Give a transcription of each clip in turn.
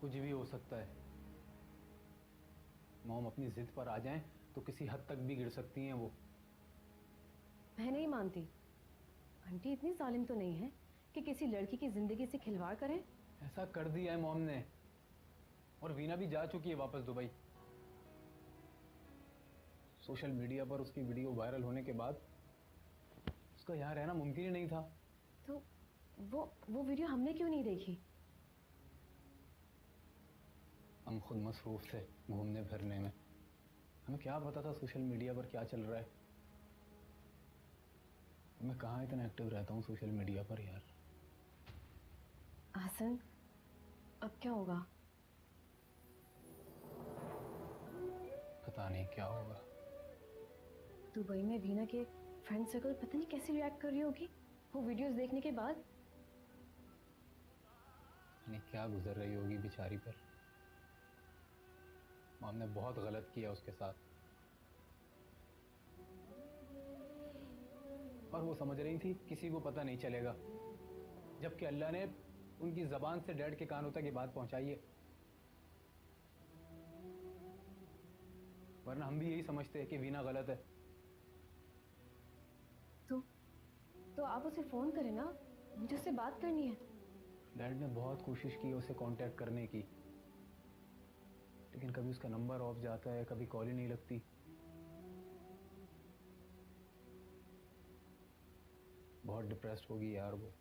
कुछ भी हो सकता है। मॉम अपनी जिद पर आ जाएं तो किसी हद तक भी गिर सकती हैं वो। मैं नहीं मानती। आंटी इतनी जालिम तो नहीं है कि किसी लड़की की जिंदगी से खिलवाड़ करें। ऐसा कर दिया है मॉम ने, और वीना भी जा चुकी है वापस दुबई। सोशल मीडिया पर उसकी वीडियो वायरल होने के बाद उसका यहाँ रहना मुमकिन ही नहीं था। तो वो वीडियो हमने क्यों नहीं देखी? हम खुद मसरूफ थे घूमने फिरने में, हमें क्या पता था सोशल मीडिया पर क्या चल रहा है। मैं कहाँ इतना एक्टिव रहता हूँ सोशल मीडिया पर यार। आसन, अब क्या होगा? पता नहीं क्या होगा। दुबई में वीना के फ्रेंड सर्कल पता नहीं कैसे रिएक्ट कर रही होगी वो वीडियोस देखने के बाद। नहीं क्या गुजर रही होगी बेचारी पर। मॉम ने बहुत गलत किया उसके साथ, और वो समझ रही थी किसी को पता नहीं चलेगा, जबकि अल्लाह ने उनकी जबान से डैड के कानों तक ये बात पहुंचाई है। वरना हम भी यही समझते हैं कि वीना गलत है। तो तो आप उसे फोन करें ना, मुझे उससे बात करनी है। डैड ने बहुत कोशिश की उसे कांटेक्ट करने की, लेकिन कभी उसका नंबर ऑफ जाता है, कभी कॉल ही नहीं लगती। बहुत डिप्रेस्ड होगी यार वो।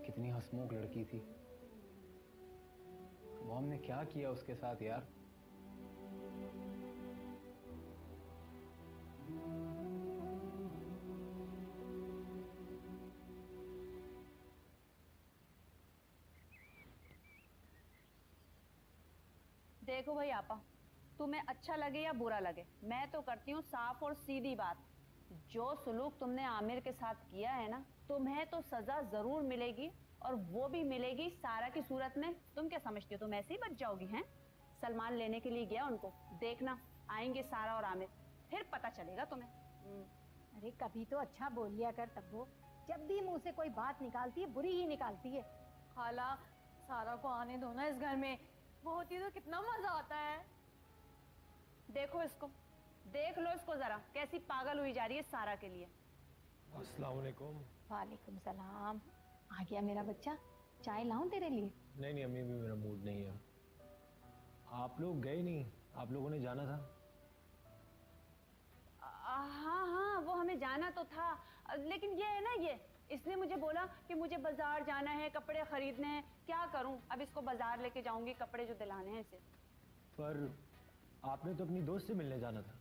कितनी हंसमुख लड़की थी। मॉम ने क्या किया उसके साथ यार। देखो भाई आपा, तुम्हें अच्छा लगे या बुरा लगे, मैं तो करती हूँ साफ और सीधी बात। जो सुलूक तुमने आमिर के साथ किया है ना, तुम्हें तो सजा जरूर मिलेगी, और वो भी मिलेगी सारा की सूरत में। तुम क्या समझती हो तुम ऐसे ही बच जाओगी? हैं, सलमान लेने के लिए गया उनको, देखना आएंगे सारा और आमिर, फिर पता चलेगा तुम्हें। अरे कभी तो अच्छा बोल लिया कर तब्बो, जब भी मुंह से कोई बात निकालती है बुरी ही निकालती है। खाला, सारा को आने दो ना इस घर में, वो होती है तो कितना मजा आता है। देखो इसको, देख लो इसको जरा, कैसी पागल हुई जा रही है सारा के लिए। अस्सलाम वालेकुम। वालेकुम सलाम। आ गया मेरा बच्चा, चाय लाऊं तेरे लिए? नहीं नहीं अम्मी, भी मेरा मूड नहीं है। आप लोग गए नहीं, आप लोगों ने जाना था। हाँ हाँ, वो हमें जाना तो था, लेकिन ये है ना, ये इसने मुझे बोला कि मुझे बाजार जाना है, कपड़े खरीदने हैं। क्या करूं, अब इसको बाजार लेके जाऊंगी, कपड़े जो दिलाने हैं इसे। पर आपने तो अपनी दोस्त से मिलने जाना था।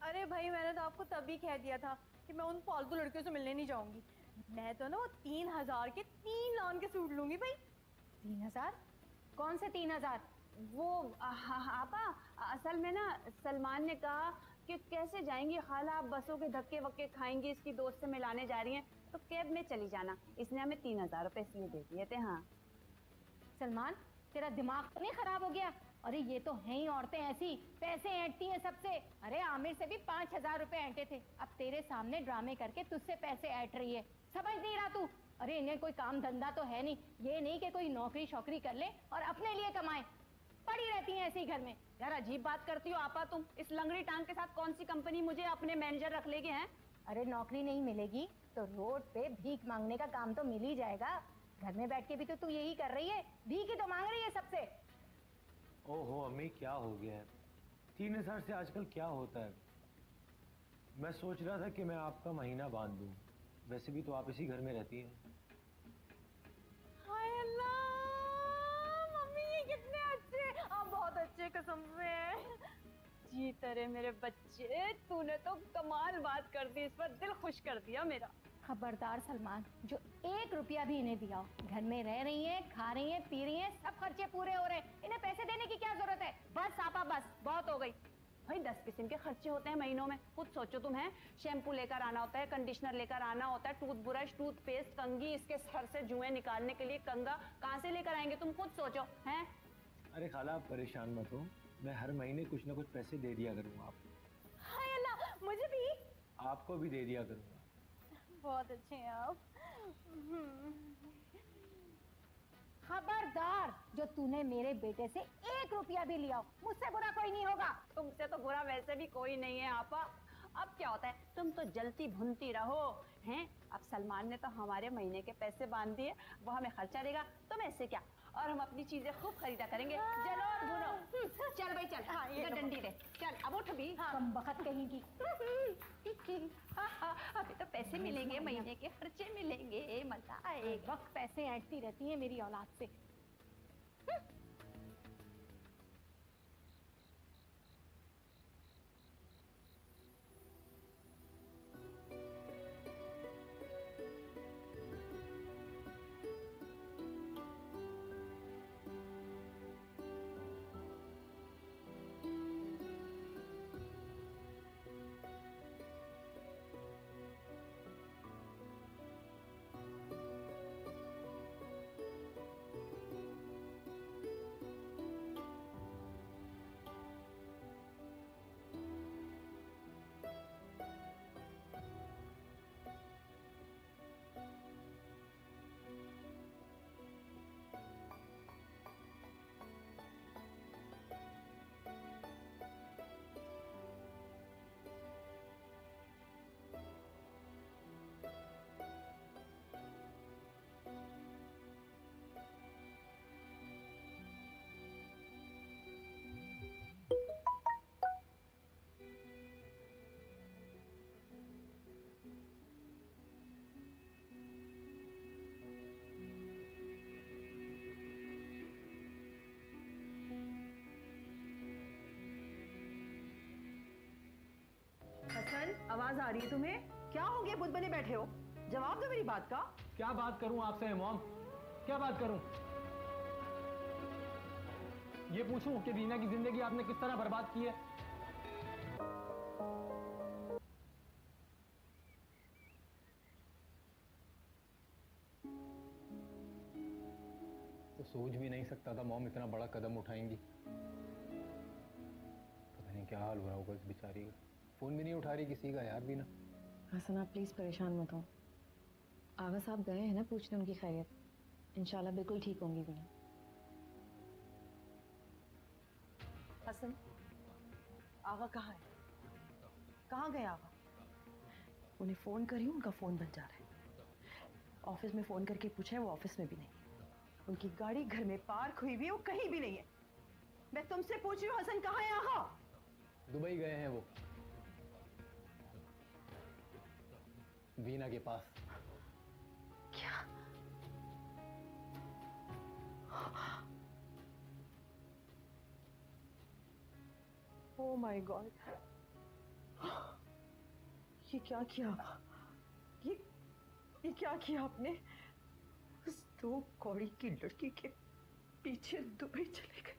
अरे भाई, मैंने तो आपको तभी कह दिया था कि मैं उन फालतू लड़कियों से मिलने नहीं जाऊंगी। मैं तो ना वो 3000 के 3 लान के सूट लूंगी भाई। 3000? कौन से 3000? वो आपा, असल में ना सलमान ने कहा कि कैसे जाएंगी खाला, आप बसों के धक्के वक्के खाएंगी, इसकी दोस्त से मिलाने जा रही हैं तो कैब में चली जाना। इसने हमें 3000 रुपए इसलिए दे दिए थे। हाँ सलमान, तेरा दिमाग तो नहीं खराब हो गया? अरे ये तो हैं ही औरतें ऐसी, पैसे ऐंठती हैं सबसे। अरे आमिर से भी 5000 रुपए ऐंठे थे, अब तेरे सामने ड्रामे करके तुझसे पैसे ऐंठ रही है। समझ नहीं रहा तू? अरे इन्हें कोई काम धंधा तो है नहीं, ये नहीं कि कोई नौकरी शौकरी कर ले और अपने लिए कमाए, पड़ी रहती हैं ऐसे ही घर में। यार अजीब बात करती हो आपा तुम, इस लंगड़ी टांग के साथ कौन सी कंपनी मुझे अपने मैनेजर रख लेगी? हैं, अरे नौकरी नहीं मिलेगी तो रोड पे भीख मांगने का काम तो मिल ही जाएगा। घर में बैठ के भी तो तू यही कर रही है, भीख ही तो मांग रही है सबसे। ओहो अम्मी, क्या हो गया है? 3000 से आजकल क्या होता है? मैं सोच रहा था कि मैं आपका महीना बांध दूं, वैसे भी तो आप इसी घर में रहती हैं। हाय अल्लाह, मम्मी ये कितने अच्छे, आप बहुत अच्छे कसम से। जी तेरे मेरे बच्चे, तूने तो कमाल बात कर दी, इस पर दिल खुश कर दिया मेरा। खबरदार सलमान, जो 1 रुपया भी इन्हें दिया हो, घर में रह रही हैं, खा रही हैं, पी रही हैं, सब खर्चे पूरे हो रहे हैं, इन्हें पैसे देने की क्या जरूरत है? बस आपा बस, बहुत हो गई भाई। 10 किस्म के खर्चे होते हैं महीनों में, खुद सोचो तुम। है, शैम्पू लेकर आना होता है, कंडीशनर लेकर आना होता है, टूथब्रश, टूथपेस्ट, कंघी, इसके सर से जुएं निकालने के लिए कंघा कहाँ से लेकर आएंगे, तुम खुद सोचो। हैं, अरे खाला आप परेशान मत हो, मैं हर महीने कुछ ना कुछ पैसे दे दिया करूँगा आपको। हाय अल्लाह, मुझे भी। आपको भी दे दिया करूँगा। बहुत अच्छे हैं आप। खबरदार, जो तूने मेरे बेटे से 1 रुपया भी लिया हो, मुझसे बुरा कोई नहीं होगा। तुमसे तो बुरा वैसे भी कोई नहीं है आपा। अब क्या होता है, तुम तो जलती भुनती रहो हैं। अब सलमान ने तो हमारे महीने के पैसे बांध दिए, वो हमें खर्चा देगा, तुम ऐसे क्या, और हम अपनी चीजें खूब खरीदा करेंगे। जलो और भुनो। चल भाई चल, हाँ ये डंडी दे, चल अब उठ भी। कम बखत कहीं की। अभी तो पैसे मिलेंगे, महीने के खर्चे मिलेंगे, मजा आएगा। वक्त पैसे ऐंठती रहती है मेरी औलाद से। हसन, आवाज आ रही है तुम्हें? क्या हो गया, बुत बने बैठे हो? जवाब दो मेरी बात का। क्या बात करूं आपसे मॉम, क्या बात करूं? ये पूछूं कि वीना की जिंदगी आपने किस तरह बर्बाद की है? तो सोच भी नहीं सकता था मॉम इतना बड़ा कदम उठाएंगी। पता नहीं क्या हाल हो रहा होगा इस बेचारी का। फोन भी नहीं उठा रही किसी का यार वीना। हसन आप प्लीज़ परेशान मत हो। आगा साहब गए हैं ना पूछने उनकी खैरियत, इंशाल्लाह बिल्कुल ठीक होंगी वीना। हसन, आगा कहाँ है? कहाँ गए आगा? उन्हें फोन करी, उनका फोन बज जा रहा है। ऑफिस में फोन करके पूछा है, वो ऑफिस में भी नहीं है। उनकी गाड़ी घर में पार्क हुई हुई है, वो कहीं भी नहीं है। मैं तुमसे पूछ रही हूँ, हसन कहाँ है आगा? दुबई गए हैं वो, वीना के पास। क्या? ओह माय गॉड, ये क्या किया? ये क्या किया आपने? उस 2 कौड़ी की लड़की के पीछे दुबई चले गए।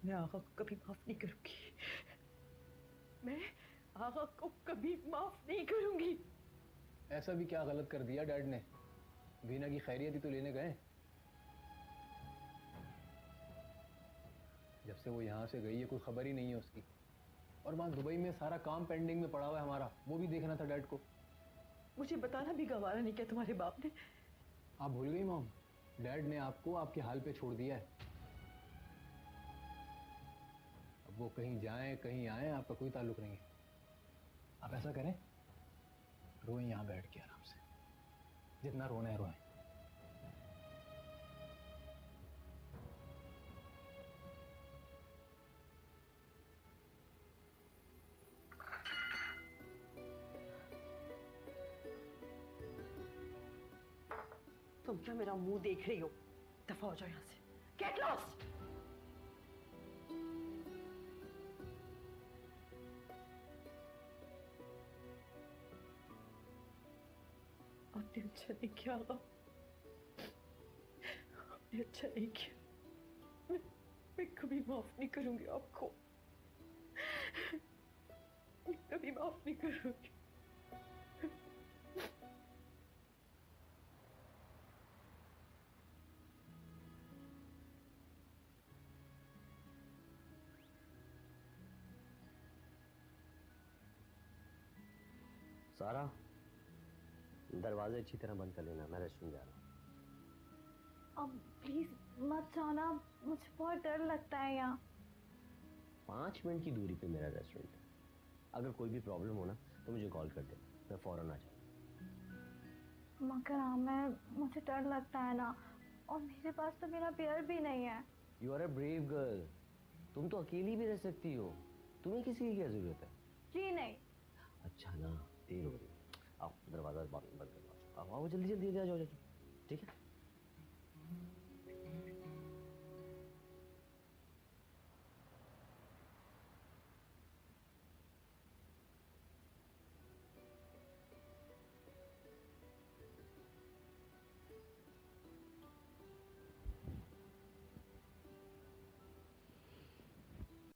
मैं आगा को कभी माफ नहीं करूंगी। मैं आगा को कभी माफ नहीं करूंगी। ऐसा भी क्या गलत कर दिया डैड ने? वीना की खैरियत ही तो लेने गए। जब से वो यहाँ से गई है कोई खबर ही नहीं है उसकी। और वहाँ दुबई में सारा काम पेंडिंग में पड़ा हुआ है हमारा, वो भी देखना था डैड को। मुझे बताना भी गवारा नहीं किया तुम्हारे बाप ने। आप भूल गई मॉम, डैड ने आपको आपके हाल पे छोड़ दिया है। अब वो कहीं जाएं कहीं आए आपका कोई ताल्लुक नहीं है। आप ऐसा करें, रोएं यहाँ बैठ के आराम से, जितना रोना है रोएं। तुम क्या मेरा मुंह देख रही हो? दफा हो जाओ यहाँ से। Get lost. आपने अच्छा नहीं किया, आपने अच्छा नहीं किया। मैं कभी माफ नहीं करूंगी आपको, मैं कभी माफ नहीं करूंगी। सारा, दरवाजे अच्छी तरह बंद कर लेना, मैं रेस्टोरेंट जा रहा हूँ। अब प्लीज मत जाना, मुझे बहुत डर लगता है यहाँ। 5 मिनट की दूरी पे मेरा रेस्टोरेंट है, अगर कोई भी प्रॉब्लम हो ना तो मुझे कॉल कर दे, मैं फ़ौरन आ जाऊँ। मगर आमिर मुझे डर लगता है ना, और मेरे पास तो मेरा बियर भी नहीं है। You are a brave girl, तुम तो अकेली भी रह सकती हो, तुम्हें किसी की क्या ज़रूरत है? जी नहीं। अच्छा ना, देर हो रही है, आओ दरवाज़ा बंद कर दो, आओ आओ जल्दी जल्दी आ जाओ, ठीक है।